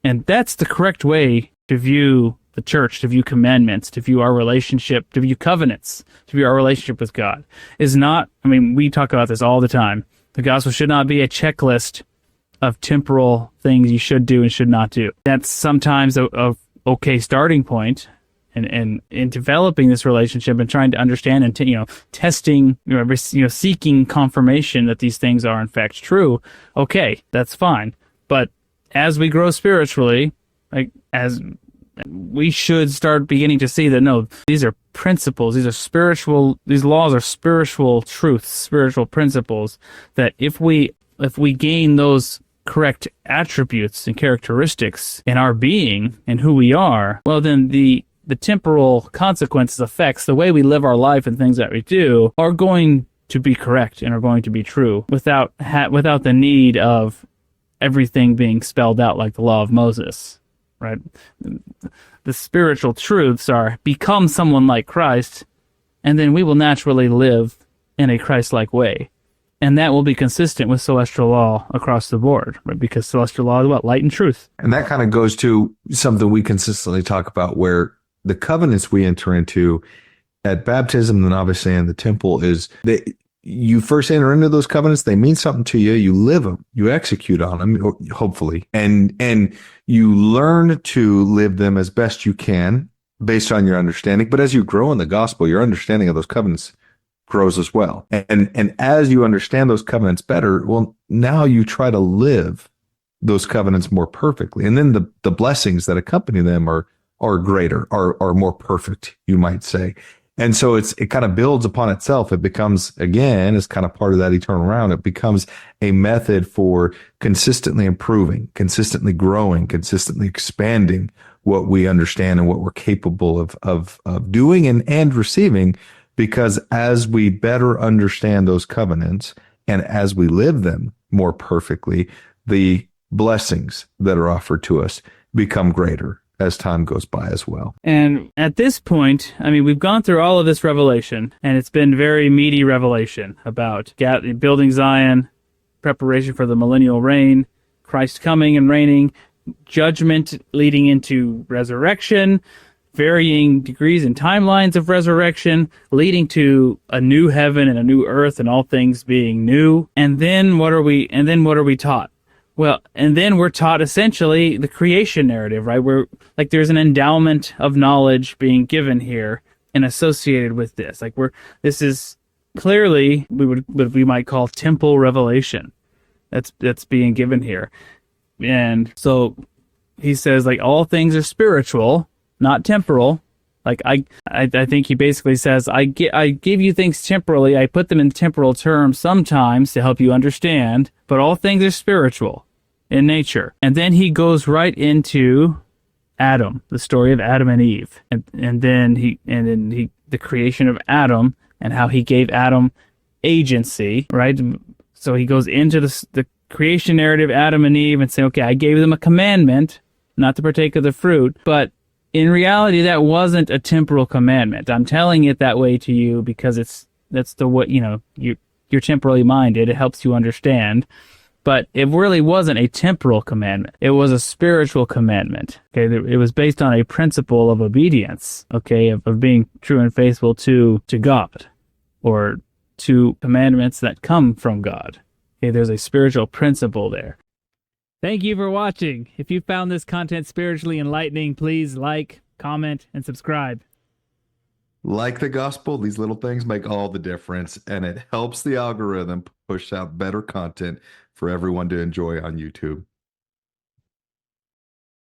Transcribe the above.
And that's the correct way to view the church, to view commandments, to view our relationship, to view covenants, to view our relationship with God. Is not, I mean, we talk about this all the time. The gospel should not be a checklist of temporal things you should do and should not do. That's sometimes a okay starting point in developing this relationship and trying to understand and testing, seeking confirmation that these things are in fact true. Okay, that's fine. But as we grow spiritually, as we should start beginning to see that no, these are principles, these laws are spiritual truths, spiritual principles, that if we gain those correct attributes and characteristics in our being and who we are, well then the temporal consequences, effects, the way we live our life and things that we do are going to be correct and are going to be true without the need of everything being spelled out like the law of Moses. Right? The spiritual truths are become someone like Christ, and then we will naturally live in a Christ-like way. And that will be consistent with celestial law across the board, right? Because celestial law is what? Light and truth. And that kind of goes to something we consistently talk about, where the covenants we enter into at baptism and obviously in the temple is that you first enter into those covenants, they mean something to you, you live them, you execute on them, hopefully, and you learn to live them as best you can based on your understanding. But as you grow in the gospel, your understanding of those covenants grows as well. And as you understand those covenants better, well, now you try to live those covenants more perfectly. And then the blessings that accompany them are greater, are more perfect, you might say. And so it kind of builds upon itself. It becomes, again, as kind of part of that eternal round, it becomes a method for consistently improving, consistently growing, consistently expanding what we understand and what we're capable of doing and receiving. Because as we better understand those covenants and as we live them more perfectly, the blessings that are offered to us become greater as time goes by as well. And at this point, I mean, we've gone through all of this revelation, and it's been very meaty revelation about building Zion, preparation for the millennial reign, Christ coming and reigning, judgment leading into resurrection, varying degrees and timelines of resurrection, leading to a new heaven and a new earth and all things being new. And then what are we taught? Well, and then we're taught essentially the creation narrative, right? We're like, there's an endowment of knowledge being given here and associated with this. Like this is clearly what we might call temple revelation that's being given here. And so he says, like, all things are spiritual, not temporal. Like I think he basically says, I give you things temporally. I put them in temporal terms sometimes to help you understand, but all things are spiritual in nature. And then he goes right into Adam, the story of Adam and Eve, and then the creation of Adam and how he gave Adam agency, right? So he goes into the creation narrative, Adam and Eve, and say, okay, I gave them a commandment not to partake of the fruit, but in reality, that wasn't a temporal commandment. I'm telling it that way to you because that's the what, you're temporally minded. It helps you understand. But it really wasn't a temporal commandment. It was a spiritual commandment. Okay, it was based on a principle of obedience. Okay, of being true and faithful to God, or to commandments that come from God. Okay, there's a spiritual principle there. Thank you for watching. If you found this content spiritually enlightening, please like, comment, and subscribe. Like the gospel, these little things make all the difference, and it helps the algorithm push out better content for everyone to enjoy on YouTube.